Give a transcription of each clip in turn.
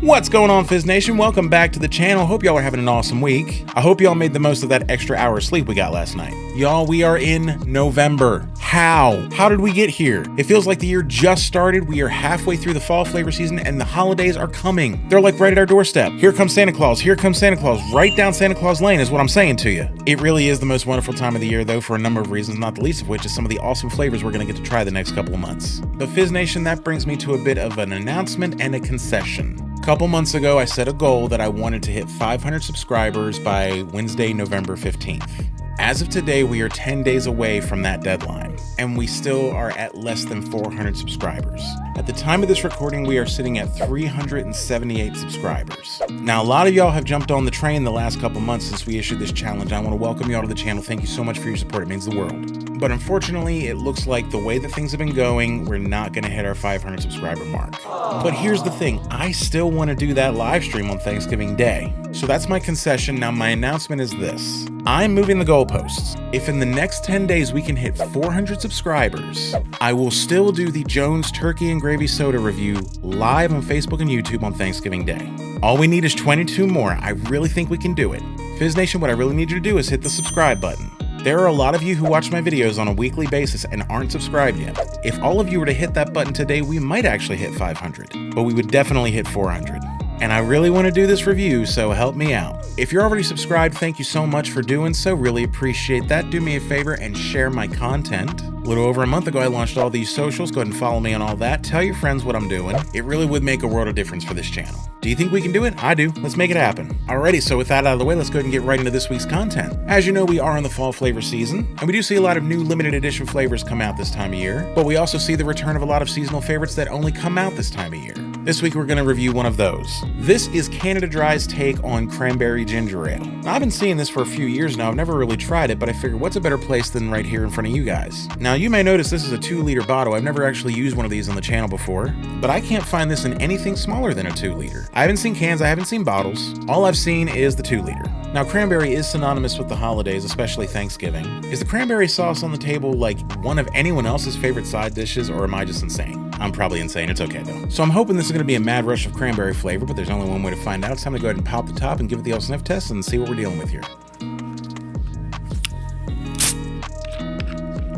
What's going on, Fizz Nation? Welcome back to the channel. Hope y'all are having an awesome week. I hope y'all made the most of that extra hour of sleep we got last night. Y'all, we are in November. How? How did we get here? It feels like the year just started. We are halfway through the fall flavor season and the holidays are coming. They're like right at our doorstep. Here comes Santa Claus. Here comes Santa Claus. Right down Santa Claus Lane is what I'm saying to you. It really is the most wonderful time of the year, though, for a number of reasons, not the least of which is some of the awesome flavors we're going to get to try the next couple of months. But Fizz Nation, that brings me to a bit of an announcement and a concession. A couple months ago, I set a goal that I wanted to hit 500 subscribers by Wednesday, November 15th. As of today, we are 10 days away from that deadline, and we still are at less than 400 subscribers. At the time of this recording, we are sitting at 378 subscribers. Now, a lot of y'all have jumped on the train the last couple months since we issued this challenge. I want to welcome y'all to the channel. Thank you so much for your support. It means the world. But unfortunately, it looks like the way that things have been going, we're not going to hit our 500 subscriber mark. But here's the thing, I still want to do that live stream on Thanksgiving Day. So that's my concession. Now, my announcement is this. I'm moving the goalposts. If in the next 10 days we can hit 400 subscribers, I will still do the Jones Turkey and Gravy Soda review live on Facebook and YouTube on Thanksgiving Day. All we need is 22 more. I really think we can do it. Fizz Nation, what I really need you to do is hit the subscribe button. There are a lot of you who watch my videos on a weekly basis and aren't subscribed yet. If all of you were to hit that button today, we might actually hit 500, but we would definitely hit 400. And I really want to do this review, so help me out. If you're already subscribed, thank you so much for doing so. Really appreciate that. Do me a favor and share my content. A little over a month ago, I launched all these socials. Go ahead and follow me on all that. Tell your friends what I'm doing. It really would make a world of difference for this channel. Do you think we can do it? I do. Let's make it happen. Alrighty, so with that out of the way, let's go ahead and get right into this week's content. As you know, we are in the fall flavor season, and we do see a lot of new limited edition flavors come out this time of year, but we also see the return of a lot of seasonal favorites that only come out this time of year. This week, we're going to review one of those. This is Canada Dry's take on cranberry ginger ale. Now, I've been seeing this for a few years now. I've never really tried it, but I figured what's a better place than right here in front of you guys. Now, you may notice this is a 2-liter bottle. I've never actually used one of these on the channel before, but I can't find this in anything smaller than a 2-liter. I haven't seen cans, I haven't seen bottles. All I've seen is the 2-liter. Now, cranberry is synonymous with the holidays, especially Thanksgiving. Is the cranberry sauce on the table like one of anyone else's favorite side dishes, or am I just insane? I'm probably insane. It's okay, though. So I'm hoping this is going to be a mad rush of cranberry flavor, but there's only one way to find out. It's time to go ahead and pop the top and give it the old sniff test and see what we're dealing with here.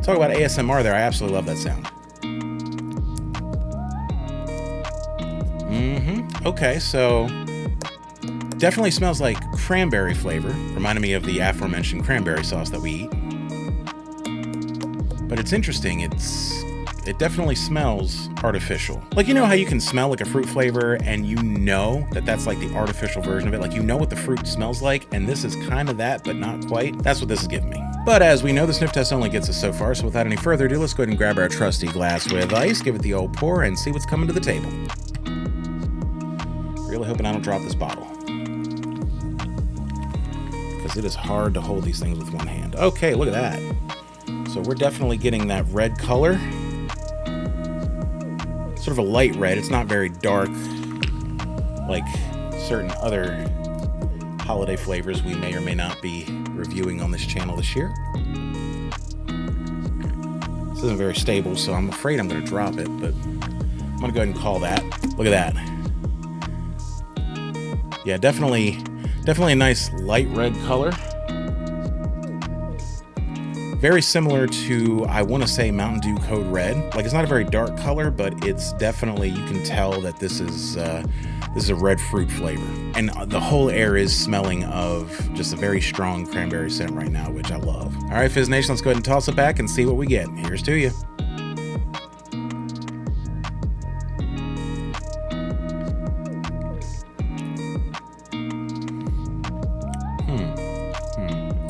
Talk about ASMR there. I absolutely love that sound. Okay, so definitely smells like cranberry flavor. Reminded me of the aforementioned cranberry sauce that we eat. But it's interesting. It definitely smells artificial. Like, you know how you can smell like a fruit flavor and you know that that's like the artificial version of it? Like, you know what the fruit smells like, and this is kind of that, but not quite. That's what this is giving me. But as we know, the sniff test only gets us so far, so without any further ado, let's go ahead and grab our trusty glass with ice, give it the old pour, and see what's coming to the table. Really hoping I don't drop this bottle, because it is hard to hold these things with one hand. Okay, look at that. So we're definitely getting that red color. Sort of a light red. It's not very dark like certain other holiday flavors we may or may not be reviewing on this channel this year. This isn't very stable, so I'm afraid I'm going to drop it, but I'm going to go ahead and call that. Look at that. Yeah, definitely a nice light red color. Very similar to, I want to say, Mountain Dew Code Red. Like, it's not a very dark color, but it's definitely, you can tell that this is a red fruit flavor. And the whole air is smelling of just a very strong cranberry scent right now, which I love. All right, Fizz Nation, let's go ahead and toss it back and see what we get. Here's to you.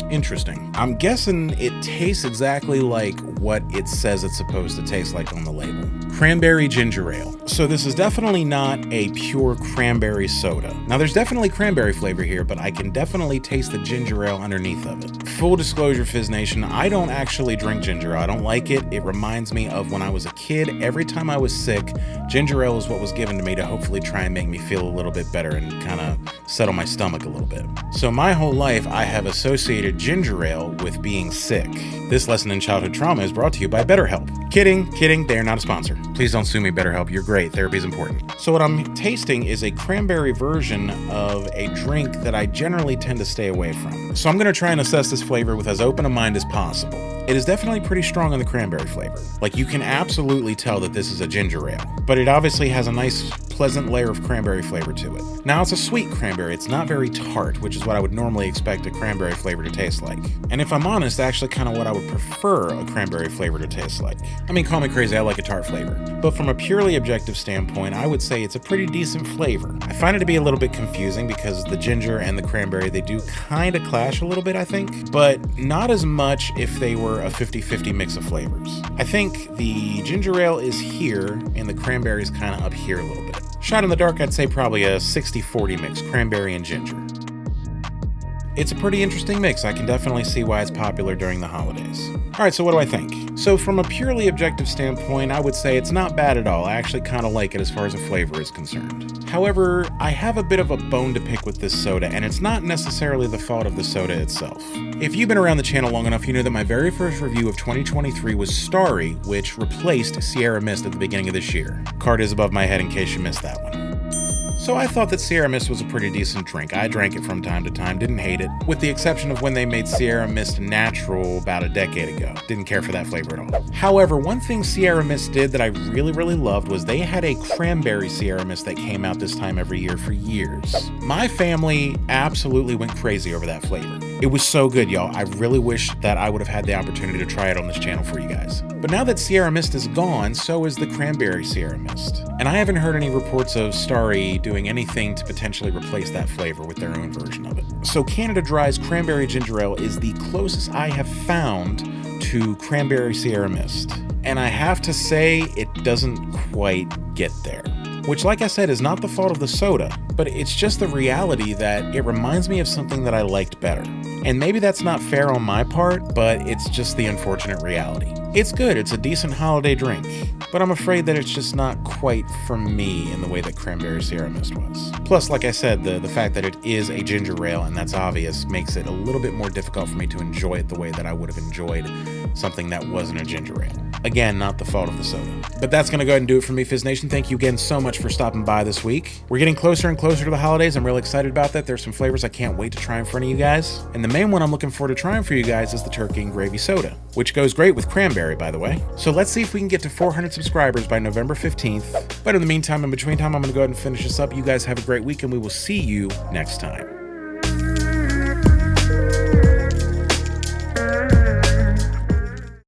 Interesting. I'm guessing it tastes exactly like what it says it's supposed to taste like on the label. Cranberry ginger ale. So this is definitely not a pure cranberry soda. Now, there's definitely cranberry flavor here, but I can definitely taste the ginger ale underneath of it. Full disclosure, Fizz Nation, I don't actually drink ginger ale. I don't like it. It reminds me of when I was a kid. Every time I was sick, ginger ale is what was given to me to hopefully try and make me feel a little bit better and kind of settle my stomach a little bit. So my whole life, I have associated ginger ale with being sick. This lesson in childhood trauma is brought to you by BetterHelp. Kidding, they are not a sponsor. Please don't sue me, BetterHelp. You're great. Therapy is important. So what I'm tasting is a cranberry version of a drink that I generally tend to stay away from. So I'm going to try and assess this flavor with as open a mind as possible. It is definitely pretty strong on the cranberry flavor. Like, you can absolutely tell that this is a ginger ale, but it obviously has a nice, pleasant layer of cranberry flavor to it. Now, it's a sweet cranberry. It's not very tart, which is what I would normally expect a cranberry flavor to taste like. And if I'm honest, actually kind of what I would prefer a cranberry flavor to taste like. I mean, call me crazy, I like a tart flavor. But from a purely objective standpoint, I would say it's a pretty decent flavor. I find it to be a little bit confusing because the ginger and the cranberry, they do kind of clash a little bit, I think, but not as much if they were a 50-50 mix of flavors. I think the ginger ale is here and the cranberry is kind of up here a little bit. Shot in the dark, I'd say probably a 60-40 mix, cranberry and ginger. It's a pretty interesting mix. I can definitely see why it's popular during the holidays. Alright, so what do I think? So from a purely objective standpoint, I would say it's not bad at all. I actually kind of like it as far as the flavor is concerned. However, I have a bit of a bone to pick with this soda, and it's not necessarily the fault of the soda itself. If you've been around the channel long enough, you know that my very first review of 2023 was Starry, which replaced Sierra Mist at the beginning of this year. Card is above my head in case you missed that one. So I thought that Sierra Mist was a pretty decent drink. I drank it from time to time, didn't hate it, with the exception of when they made Sierra Mist Natural about a decade ago. Didn't care for that flavor at all. However, one thing Sierra Mist did that I really loved was they had a cranberry Sierra Mist that came out this time every year for years. My family absolutely went crazy over that flavor. It was so good, y'all. I really wish that I would have had the opportunity to try it on this channel for you guys. But now that Sierra Mist is gone, so is the cranberry Sierra Mist. And I haven't heard any reports of Starry doing anything to potentially replace that flavor with their own version of it. So Canada Dry's Cranberry Ginger Ale is the closest I have found to cranberry Sierra Mist. And I have to say, it doesn't quite get there. Which, like I said, is not the fault of the soda, but it's just the reality that it reminds me of something that I liked better. And maybe that's not fair on my part, but it's just the unfortunate reality. It's good, it's a decent holiday drink, but I'm afraid that it's just not quite for me in the way that Cranberry Sierra Mist was. Plus, like I said, the fact that it is a ginger ale, and that's obvious, makes it a little bit more difficult for me to enjoy it the way that I would have enjoyed something that wasn't a ginger ale. Again, not the fault of the soda. But that's going to go ahead and do it for me, Fizz Nation. Thank you again so much for stopping by this week. We're getting closer and closer to the holidays. I'm really excited about that. There's some flavors I can't wait to try in front of you guys. And the main one I'm looking forward to trying for you guys is the turkey and gravy soda, which goes great with cranberry, by the way. So let's see if we can get to 400 subscribers by November 15th. But in the meantime, in between time, I'm going to go ahead and finish this up. You guys have a great week, and we will see you next time.